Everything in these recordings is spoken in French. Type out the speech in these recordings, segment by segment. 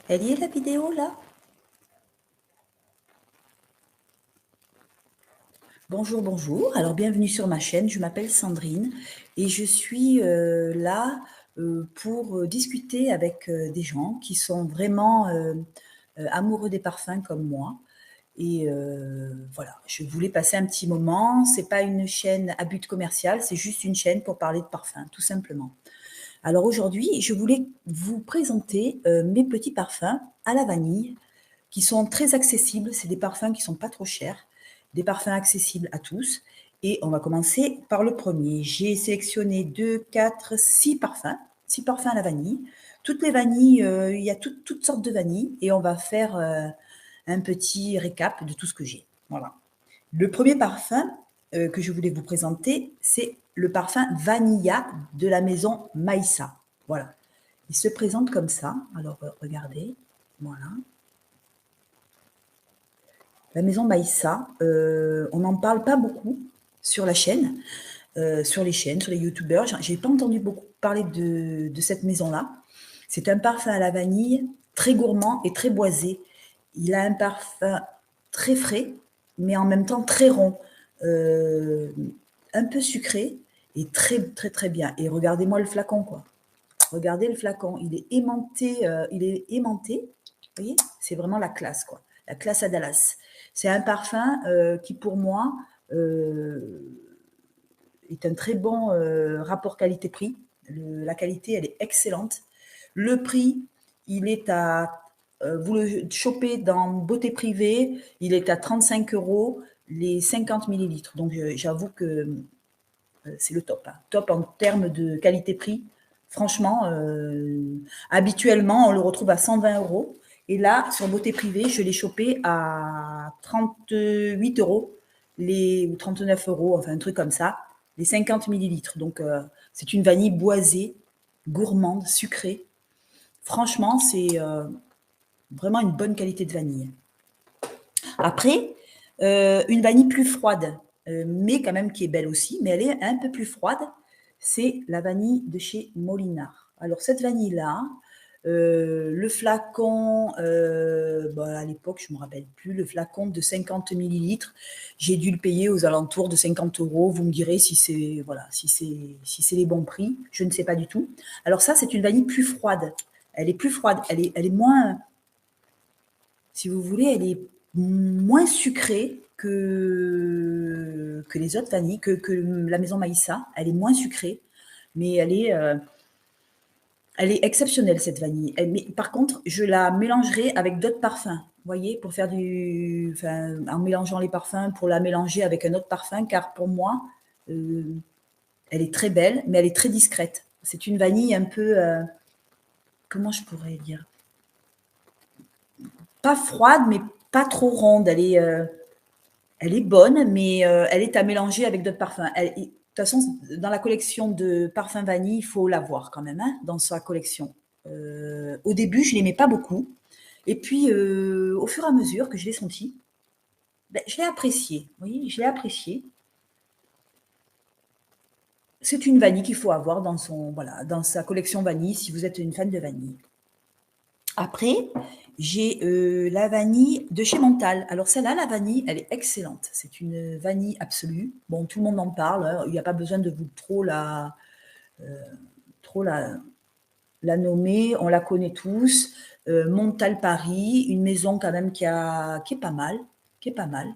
Elle y est la vidéo là? Bonjour, bonjour. Alors bienvenue sur ma chaîne. Je m'appelle Sandrine et je suis là pour discuter avec des gens qui sont vraiment amoureux des parfums comme moi. Et voilà, je voulais passer un petit moment. C'est pas une chaîne à but commercial, c'est juste une chaîne pour parler de parfums, tout simplement. Alors aujourd'hui, je voulais vous présenter mes petits parfums à la vanille qui sont très accessibles. C'est des parfums qui sont pas trop chers, des parfums accessibles à tous. Et on va commencer par le premier. J'ai sélectionné 2, 4, 6 parfums, 6 parfums à la vanille. Toutes les vanilles, il y a toutes sortes de vanilles et on va faire un petit récap de tout ce que j'ai. Voilà. Le premier parfum que je voulais vous présenter, c'est le parfum Vanilla de la maison Maïssa. Voilà. Il se présente comme ça. Alors, regardez. Voilà. La maison Maïssa, on n'en parle pas beaucoup sur la chaîne, sur les chaînes, sur les youtubeurs. J'ai pas entendu beaucoup parler de cette maison-là. C'est un parfum à la vanille, très gourmand et très boisé. Il a un parfum très frais, mais en même temps très rond, euh, un peu sucré et très très très bien. Et regardez-moi le flacon, quoi. Regardez le flacon, il est aimanté. Vous voyez, c'est vraiment la classe, quoi. La classe à Dallas. C'est un parfum qui, pour moi, euh, est un très bon rapport qualité-prix. La qualité, elle est excellente. Le prix, il est à, vous le chopez dans beauté privée, il est à 35 euros les 50 millilitres. Donc, j'avoue que c'est le top. Hein. Top en termes de qualité-prix. Franchement, habituellement, on le retrouve à 120 euros. Et là, sur Beauté Privée, je l'ai chopé à 38 euros, ou 39 euros, enfin un truc comme ça, les 50 millilitres. Donc, c'est une vanille boisée, gourmande, sucrée. Franchement, c'est vraiment une bonne qualité de vanille. Après, une vanille plus froide, mais quand même qui est belle aussi, mais elle est un peu plus froide, c'est la vanille de chez Molinard. Alors cette vanille-là, le flacon, à l'époque, je ne me rappelle plus, le flacon de 50 millilitres, j'ai dû le payer aux alentours de 50 euros. Vous me direz si c'est voilà, si c'est les bons prix, je ne sais pas du tout. Alors ça, c'est une vanille plus froide. Elle est plus froide, elle est moins, si vous voulez, elle est moins sucrée que les autres vanilles, que la maison Maïssa. Elle est moins sucrée, mais elle est exceptionnelle, cette vanille. Mais, par contre, je la mélangerai avec d'autres parfums. Vous voyez, pour faire enfin, en mélangeant les parfums, pour la mélanger avec un autre parfum, car pour moi, euh, elle est très belle, mais elle est très discrète. C'est une vanille un peu, comment je pourrais dire, pas froide, mais pas trop ronde. Elle est bonne, mais elle est à mélanger avec d'autres parfums. De toute façon, dans la collection de parfums vanille, il faut l'avoir quand même, hein, dans sa collection. Au début, je l'aimais pas beaucoup. Et puis, au fur et à mesure que je l'ai senti, ben, je l'ai apprécié. Oui, je l'ai apprécié. C'est une vanille qu'il faut avoir voilà, dans sa collection vanille si vous êtes une fan de vanille. Après, j'ai la vanille de chez Mental. Alors celle-là, la vanille, elle est excellente. C'est une vanille absolue. Bon, tout le monde en parle. Hein. Il n'y a pas besoin de vous trop la nommer. On la connaît tous. Montal Paris, une maison quand même qui est pas mal, qui est pas mal.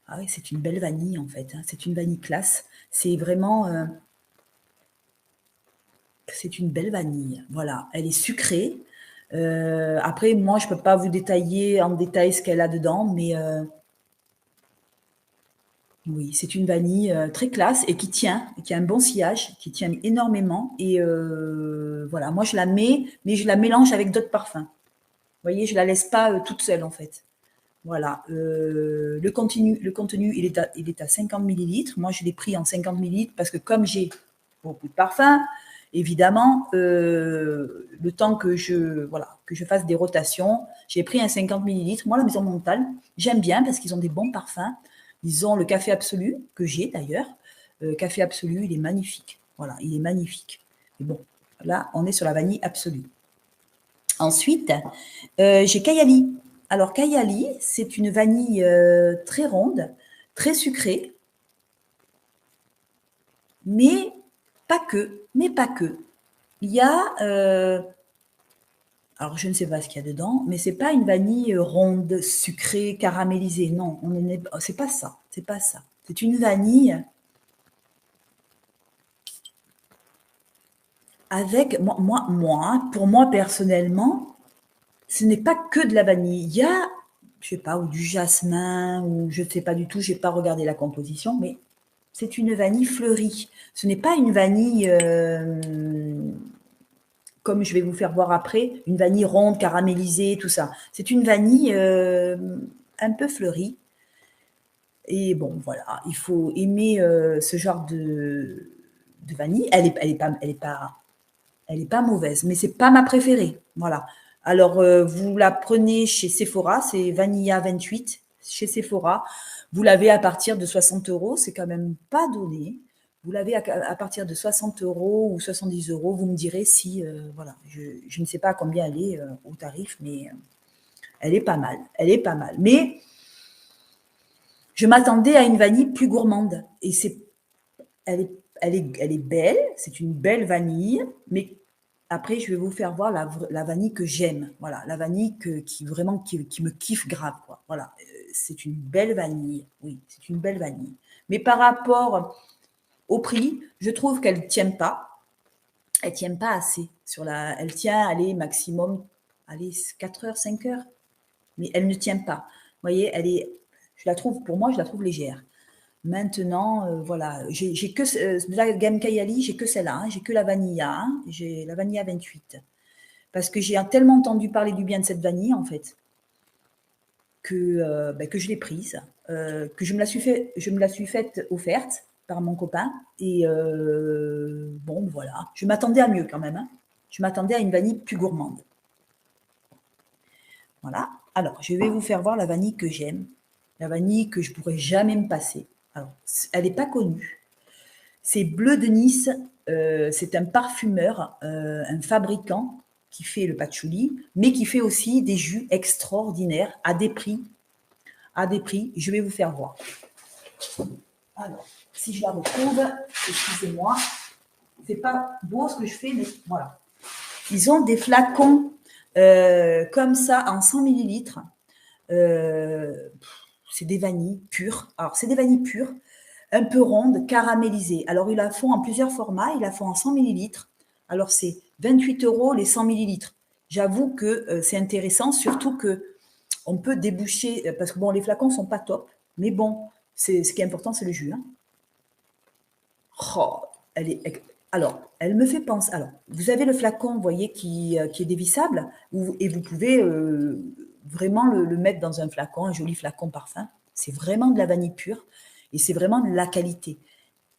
Ah oui, c'est une belle vanille en fait. Hein. C'est une vanille classe. C'est vraiment, c'est une belle vanille. Voilà, elle est sucrée. Après, moi, je peux pas vous détailler en détail ce qu'elle a dedans, mais oui, c'est une vanille très classe et qui tient, qui a un bon sillage, qui tient énormément. Et voilà, moi, je la mets, mais je la mélange avec d'autres parfums. Vous voyez, je la laisse pas toute seule en fait. Voilà. Le contenu, il est à 50 millilitres. Moi, je l'ai pris en 50 millilitres parce que comme j'ai beaucoup de parfums, évidemment, le temps que je fasse des rotations, j'ai pris un 50 millilitres. Moi, la maison Montal, j'aime bien parce qu'ils ont des bons parfums. Ils ont le café absolu, que j'ai d'ailleurs. Café absolu, il est magnifique. Voilà, il est magnifique. Mais bon, là, on est sur la vanille absolue. Ensuite, j'ai Kayali. Alors, Kayali, c'est une vanille très ronde, très sucrée, mais pas que. Mais pas que. Il y a, alors je ne sais pas ce qu'il y a dedans, mais c'est pas une vanille ronde, sucrée, caramélisée. Non, c'est pas ça. C'est pas ça. C'est une vanille avec pour moi personnellement, ce n'est pas que de la vanille. Il y a, je sais pas, ou du jasmin, ou je ne sais pas du tout, j'ai pas regardé la composition, mais c'est une vanille fleurie. Ce n'est pas une vanille, comme je vais vous faire voir après, une vanille ronde, caramélisée, tout ça. C'est une vanille un peu fleurie. Et bon, voilà, il faut aimer ce genre de vanille. Elle est pas mauvaise, mais c'est pas ma préférée. Voilà. Alors, vous la prenez chez Sephora, c'est Vanilla 28 chez Sephora. Vous l'avez à partir de 60 euros, c'est quand même pas donné. Vous l'avez à partir de 60 euros ou 70 euros. Vous me direz si, voilà, je ne sais pas à combien elle est au tarif, mais elle est pas mal. Elle est pas mal. Mais je m'attendais à une vanille plus gourmande. Et elle est belle, c'est une belle vanille, mais après, je vais vous faire voir la vanille que j'aime. Voilà, la vanille qui me kiffe grave, quoi. Voilà, c'est une belle vanille. Oui, c'est une belle vanille. Mais par rapport au prix, je trouve qu'elle ne tient pas. Elle ne tient pas assez. Elle tient, allez, maximum, allez, 4 heures, 5 heures. Mais elle ne tient pas. Vous voyez, pour moi, je la trouve légère. Maintenant, voilà, j'ai que de la gamme Kayali, j'ai que celle-là, hein, j'ai que la Vanilla, hein, j'ai la Vanilla 28. Parce que j'ai tellement entendu parler du bien de cette vanille, en fait, que je l'ai prise, que je me la suis faite offerte par mon copain. Et bon, voilà, je m'attendais à mieux quand même. Hein. Je m'attendais à une vanille plus gourmande. Voilà. Alors, je vais vous faire voir la vanille que j'aime, la vanille que je pourrais jamais me passer. Alors, elle n'est pas connue. C'est Bleu de Nice, c'est un parfumeur, un fabricant qui fait le patchouli, mais qui fait aussi des jus extraordinaires à des prix. À des prix, je vais vous faire voir. Alors, si je la retrouve, excusez-moi, c'est pas beau ce que je fais, mais voilà. Ils ont des flacons comme ça en 100 millilitres. C'est des vanilles pures. Alors, c'est des vanilles pures, un peu rondes, caramélisées. Alors, ils la font en plusieurs formats. Ils la font en 100 millilitres. Alors, c'est 28 euros les 100 millilitres. J'avoue que c'est intéressant, surtout que on peut déboucher, parce que bon, les flacons sont pas top, mais bon, ce qui est important, c'est le jus. Hein. Oh, alors, elle me fait penser. Alors, vous avez le flacon, vous voyez, qui est dévissable, et vous pouvez vraiment le mettre dans un flacon, un joli flacon parfum. C'est vraiment de la vanille pure et c'est vraiment de la qualité.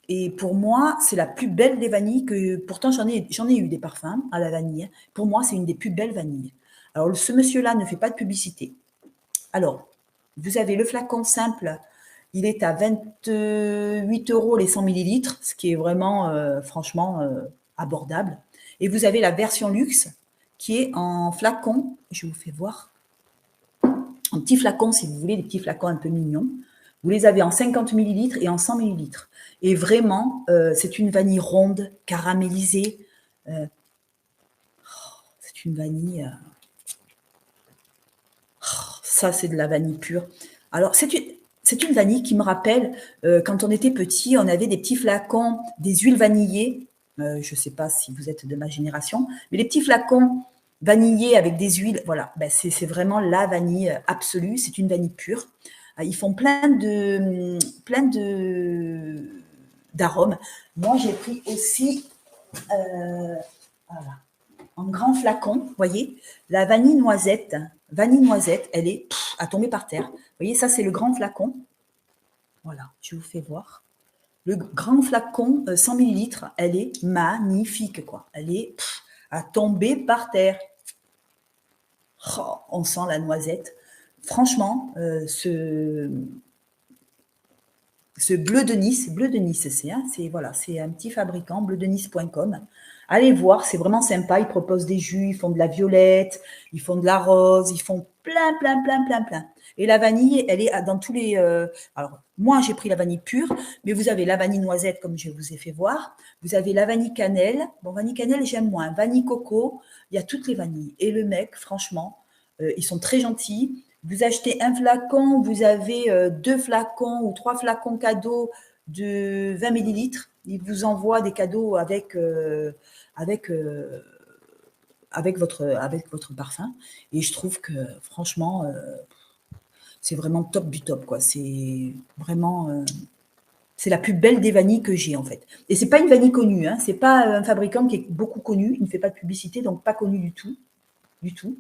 Et pour moi, c'est la plus belle des vanilles que. Pourtant, j'en ai eu des parfums à la vanille. Pour moi, c'est une des plus belles vanilles. Alors, ce monsieur-là ne fait pas de publicité. Alors, vous avez le flacon simple, il est à 28 euros les 100 millilitres, ce qui est vraiment, franchement, abordable. Et vous avez la version luxe qui est en flacon, je vous fais voir, en petits flacons si vous voulez, des petits flacons un peu mignons. Vous les avez en 50 millilitres et en 100 millilitres. Et vraiment, c'est une vanille ronde, caramélisée. C'est une vanille. Ça, c'est de la vanille pure. Alors, c'est une vanille qui me rappelle, quand on était petit, on avait des petits flacons, des huiles vanillées. Je ne sais pas si vous êtes de ma génération, mais les petits flacons vanillés avec des huiles, voilà, ben c'est vraiment la vanille absolue. C'est une vanille pure. Ils font plein d'arômes. Moi, j'ai pris aussi voilà, en grand flacon, vous voyez, la vanille noisette. Vanille noisette, elle est à tomber par terre. Vous voyez, ça, c'est le grand flacon. Voilà, je vous fais voir. Le grand flacon, 100 millilitres, elle est magnifique, quoi. Elle est à tomber par terre. Oh, on sent la noisette. Franchement, ce bleu de Nice, c'est voilà, c'est un petit fabricant, bleudenice.com. Allez voir, c'est vraiment sympa. Ils proposent des jus, ils font de la violette, ils font de la rose, ils font plein, plein, plein, plein, plein. Et la vanille, elle est dans tous les. Alors, moi, j'ai pris la vanille pure, mais vous avez la vanille noisette, comme je vous ai fait voir. Vous avez la vanille cannelle. Bon, vanille cannelle, j'aime moins. Vanille coco, il y a toutes les vanilles. Et le mec, franchement, ils sont très gentils. Vous achetez un flacon, vous avez 2 flacons ou 3 flacons cadeaux de 20 millilitres. Ils vous envoient des cadeaux avec, avec votre parfum. Et je trouve que, franchement, c'est vraiment top du top, quoi. C'est vraiment. C'est la plus belle des vanilles que j'ai, en fait. Et c'est pas une vanille connue, hein. C'est pas un fabricant qui est beaucoup connu. Il ne fait pas de publicité, donc pas connu du tout. Du tout.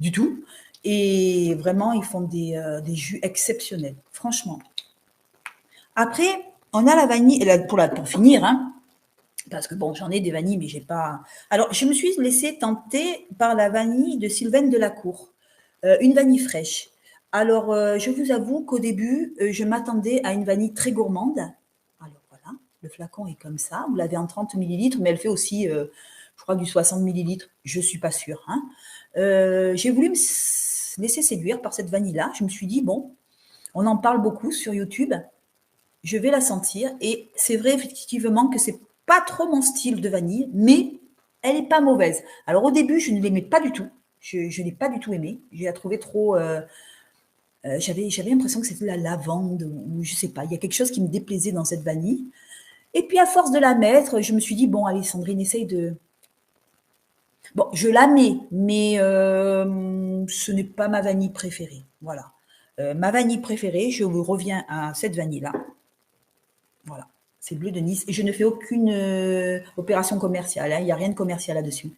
Du tout. Et vraiment, ils font des jus exceptionnels. Franchement. Après, on a la vanille, pour finir, hein, parce que bon, j'en ai des vanilles, mais j'ai pas. Alors, je me suis laissée tenter par la vanille de Sylvaine Delacour, une vanille fraîche. Alors, je vous avoue qu'au début, je m'attendais à une vanille très gourmande. Alors voilà, le flacon est comme ça. Vous l'avez en 30 millilitres, mais elle fait aussi, je crois, du 60 millilitres. Je suis pas sûre, hein. J'ai voulu me laisser séduire par cette vanille-là. Je me suis dit, bon, on en parle beaucoup sur YouTube, je vais la sentir. Et c'est vrai effectivement que c'est pas trop mon style de vanille, mais elle est pas mauvaise. Alors au début, je ne l'aimais pas du tout. Je l'ai pas du tout aimée. Je la trouvais trop. J'avais l'impression que c'était de la lavande ou je sais pas. Il y a quelque chose qui me déplaisait dans cette vanille. Et puis à force de la mettre, je me suis dit bon, allez Sandrine, essaye de. Bon, je la mets, mais ce n'est pas ma vanille préférée. Voilà. Ma vanille préférée, je vous reviens à cette vanille-là. Voilà, c'est Bleu de Nice. Et je ne fais aucune opération commerciale, hein. Il n'y a rien de commercial là-dessus.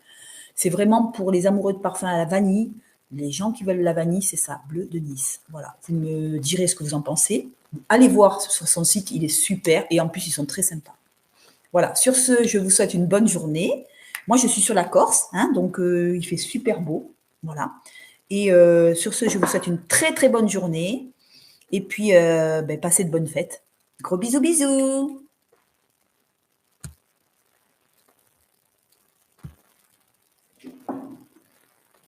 C'est vraiment pour les amoureux de parfum à la vanille. Les gens qui veulent la vanille, c'est ça, Bleu de Nice. Voilà, vous me direz ce que vous en pensez. Allez voir sur son site, il est super. Et en plus, ils sont très sympas. Voilà, sur ce, je vous souhaite une bonne journée. Moi, je suis sur la Corse, hein, donc il fait super beau. Voilà. Et sur ce, je vous souhaite une très très bonne journée. Et puis, passez de bonnes fêtes. Gros bisous, bisous.